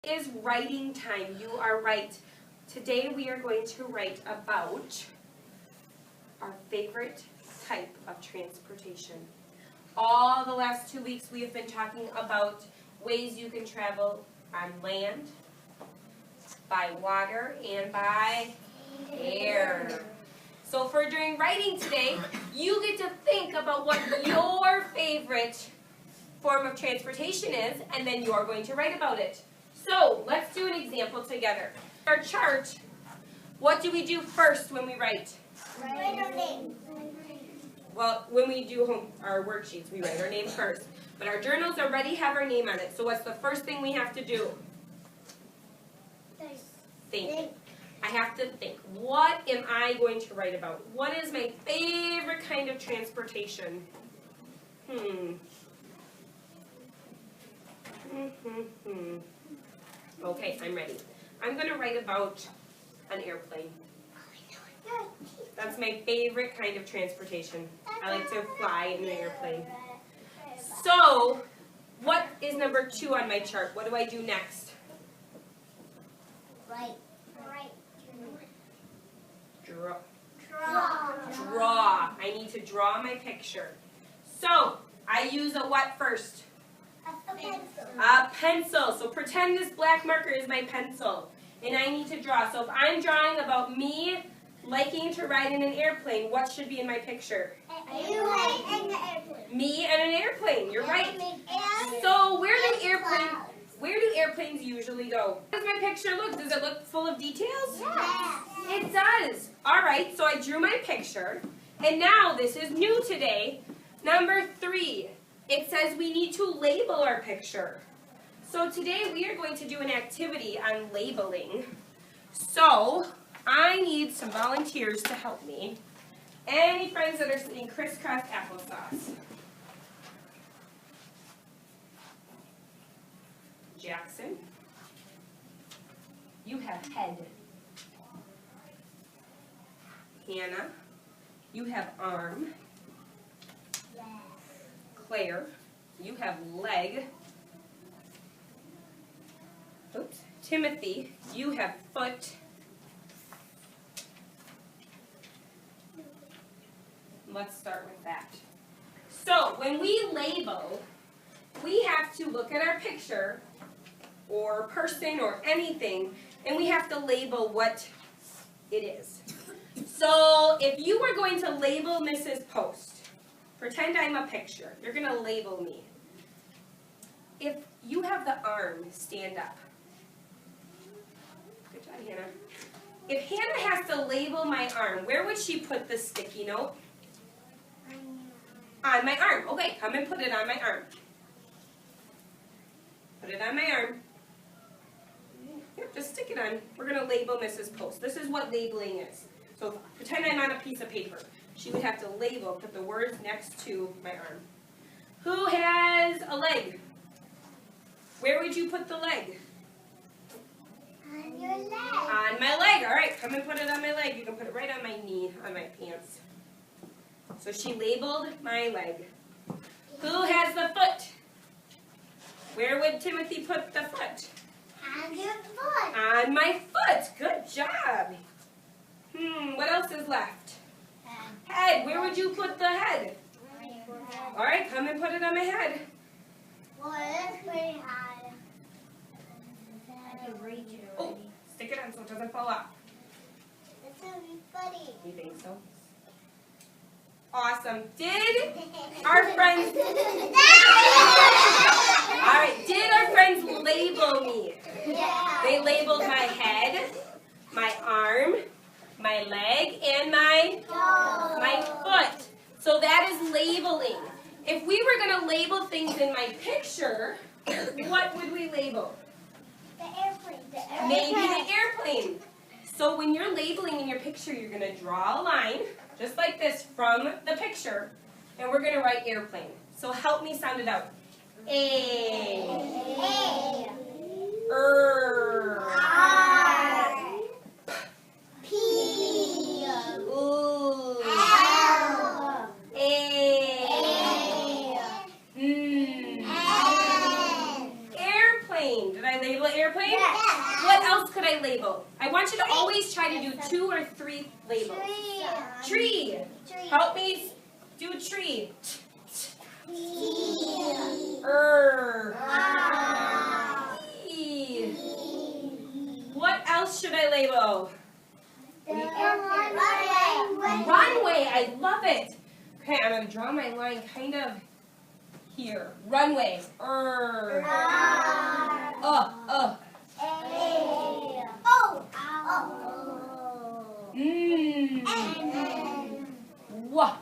Is writing time. You are right. Today we are going to write about our favorite type of transportation. All the last 2 weeks we have been talking about ways you can travel on land, by water, and by air. So for during writing today, you get to think about what your favorite form of transportation is, and then you are going to write about it. So let's do an example together. Our chart, what do we do first when we write? Write our name. Well, when we do our worksheets, we write our name first. But our journals already have our name on it. So what's the first thing we have to do? Think. I have to think. What am I going to write about? What is my favorite kind of transportation? Okay, I'm ready. I'm going to write about an airplane. That's my favorite kind of transportation. I like to fly in an airplane. So, what is number 2 on my chart? What do I do next? Write. Draw. Draw. I need to draw my picture. So, I use a what first? A pencil. A pencil. So pretend this black marker is my pencil. And I need to draw. So if I'm drawing about me liking to ride in an airplane, what should be in my picture? You and the airplane. Me and an airplane. You're right. So where do airplanes usually go? How does my picture look? Does it look full of details? Yes. It does. Alright, so I drew my picture. And now this is new today. Number 3. It says we need to label our picture. So today we are going to do an activity on labeling. So I need some volunteers to help me. Any friends that are sitting crisscross applesauce? Jackson, you have head. Hannah, you have arm. Claire, you have leg. Oops. Timothy, you have foot. Let's start with that. So, when we label, we have to look at our picture or person or anything, and we have to label what it is. So, if you were going to label Mrs. Post, pretend I'm a picture. You're going to label me. If you have the arm, stand up. Good job, Hannah. If Hannah has to label my arm, where would she put the sticky note? On my arm. Okay, come and put it on my arm. Put it on my arm. Yep, just stick it on. We're going to label Mrs. Post. This is what labeling is. So pretend I'm on a piece of paper. She would have to label, put the words next to my arm. Who has a leg? Where would you put the leg? On your leg. On my leg. All right, come and put it on my leg. You can put it right on my knee, on my pants. So she labeled my leg. Who has the foot? Where would Timothy put the foot? On your foot. On my foot. Good job. What else is left? Head. Where would you put the head? All right, come and put it on my head. Well, it's pretty high. I can reach it Oh, already. stick it on so it doesn't fall off. It's going to be funny. You think so? Awesome. Did our friends... All right, did our friends label me? Yeah. They labeled my head, my arm, my leg, and my foot. So that is labeling. If we were going to label things in my picture, what would we label? The airplane. Maybe the airplane. So when you're labeling in your picture, you're going to draw a line, just like this, from the picture, and we're going to write airplane. So help me sound it out. A. R. P. Ooh. L. A. N. Airplane. Did I label airplane? label? I want you to always try to do 2 or 3 labels. Tree. Tree. Help me do tree. E. What else should I label? Runway. I love it. Okay, I'm going to draw my line kind of here. Runway. Wah.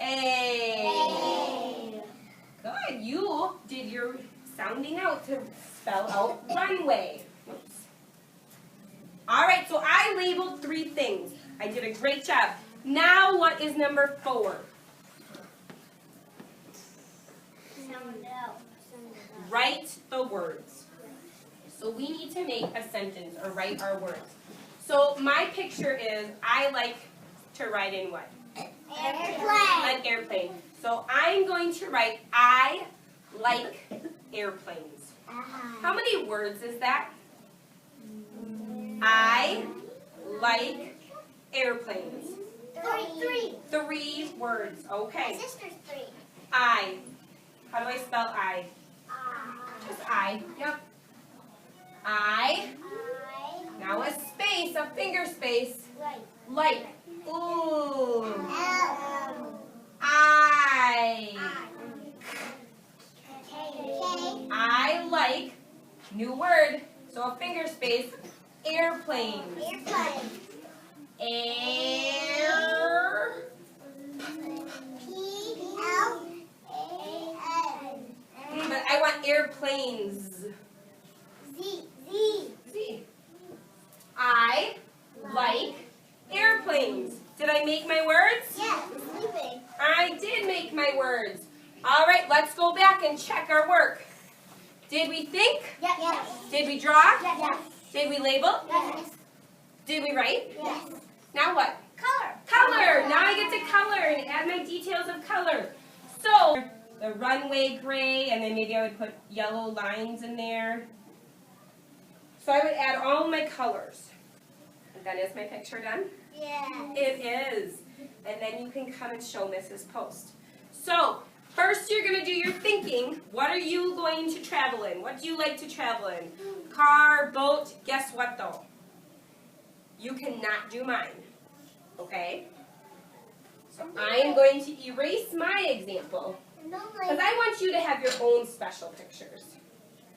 A. Good. You did your sounding out to spell out runway. Oops. All right, so I labeled 3 things. I did a great job. Now what is number 4? Write the words. So we need to make a sentence or write our words. So my picture is I like to ride in what? An airplane. So I'm going to write I like airplanes. How many words is that? I like airplanes. 3 words. Okay. My sister's 3. I. How do I spell I? Just I. Yep. I. Now a space, a finger space. Like. Ooh. I like, new word, so a finger space, airplanes. Air. But I want airplanes. Z. I like airplanes. Did I make my words? I did make my words. All right, let's go back and check our work. Did we think? Yes. Did we draw? Yes. Did we label? Yes. Did we write? Yes. Now what? Color. Color. Now I get to color and add my details of color. So, the runway gray, and then maybe I would put yellow lines in there. So I would add all my colors. And then is my picture done? Yes. It is. And then you can come and show Mrs. Post. So, first you're going to do your thinking. What are you going to travel in? What do you like to travel in? Car, boat, guess what though? You cannot do mine. Okay? So I am going to erase my example. Because I want you to have your own special pictures.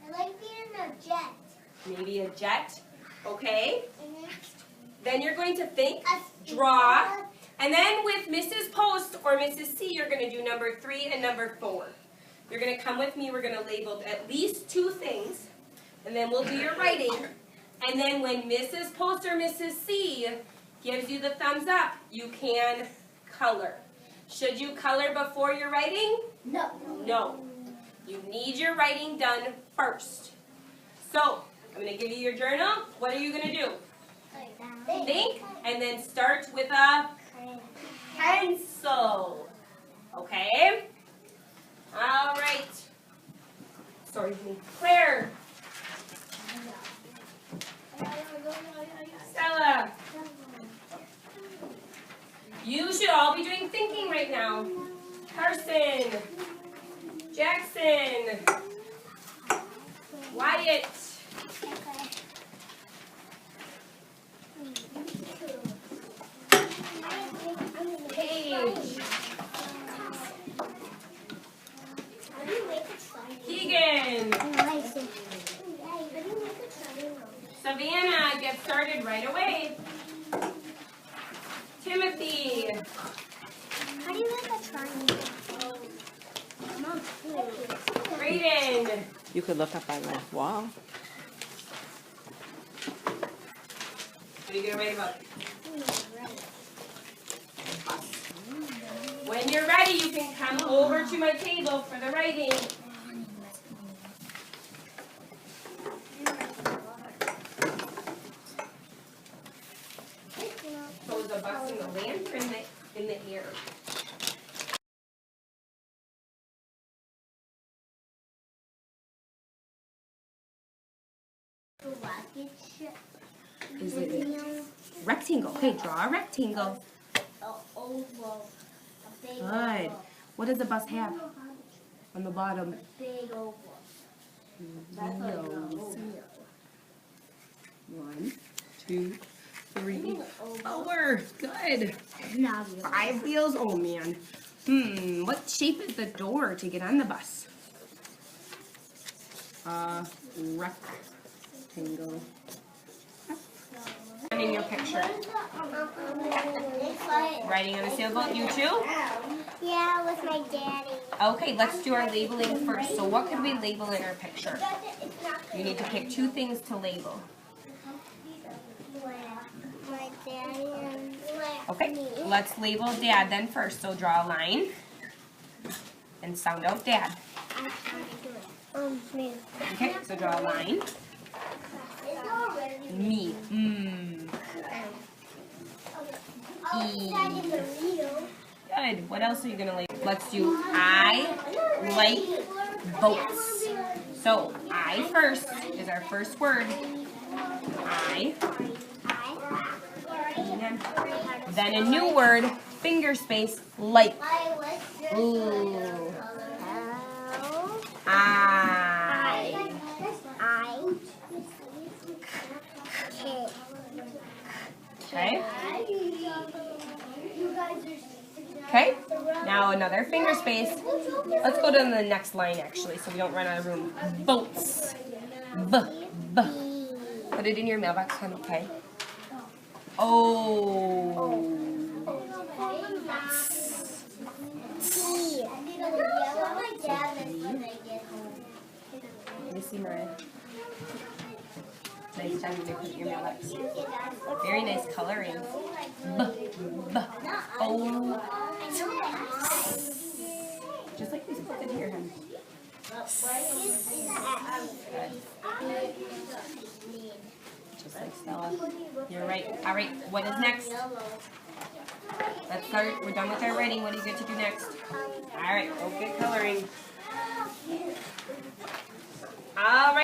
I like being a jet. Maybe a jet. Okay? Then you're going to think, draw, and then with Mrs. Post or Mrs. C, you're going to do number 3 and number 4. You're going to come with me. We're going to label at least 2 things, and then we'll do your writing. And then when Mrs. Post or Mrs. C gives you the thumbs up, you can color. Should you color before your writing? No. No. You need your writing done first. So, I'm going to give you your journal. What are you going to do? Think, and then start with a pencil. Okay? All right. Sorry, Claire. Stella. You should all be doing thinking right now. Carson. Jackson. Wyatt. Paige. Keegan. Savannah, get started right away. Timothy. How do you make a triangle? Brayden. You could look up on the wall. What are you going to write about? When you're ready, you can come over to my table for the writing. So is the bus in the land or in the air? Is it rectangle? Okay, draw a rectangle. Oval. A big Good. oval. What does the bus have on the bottom? Big oval. Wheels. 1, 2, 3, 4. Good. 5 wheels. Oh man. What shape is the door to get on the bus? Rectangle. And in your picture, riding on a sailboat. You too? Yeah, with my daddy. Okay, let's do our labeling first. So what could we label in our picture? You need to pick 2 things to label. My daddy and Okay, let's label Dad then first. So draw a line and sound out Dad. me. Okay, so draw a line. Me. Good. What else are you gonna label? Let's do I like boats. So I first is our first word. I. Then a new word, finger space, like. Ooh. I. Okay. Okay. Now another finger space. Let's go to the next line actually, so we don't run out of room. Boats. B. Put it in your mailbox, hon. Okay. Oh. Let me see, Mariah. Nice time to put your mailbox. Very nice coloring. Oh. Just like we put it here, hon. Just like Stella. You're right. All right, what is next? Let's start. We're done with our writing. What do you get to do next? All right, go get coloring. All right.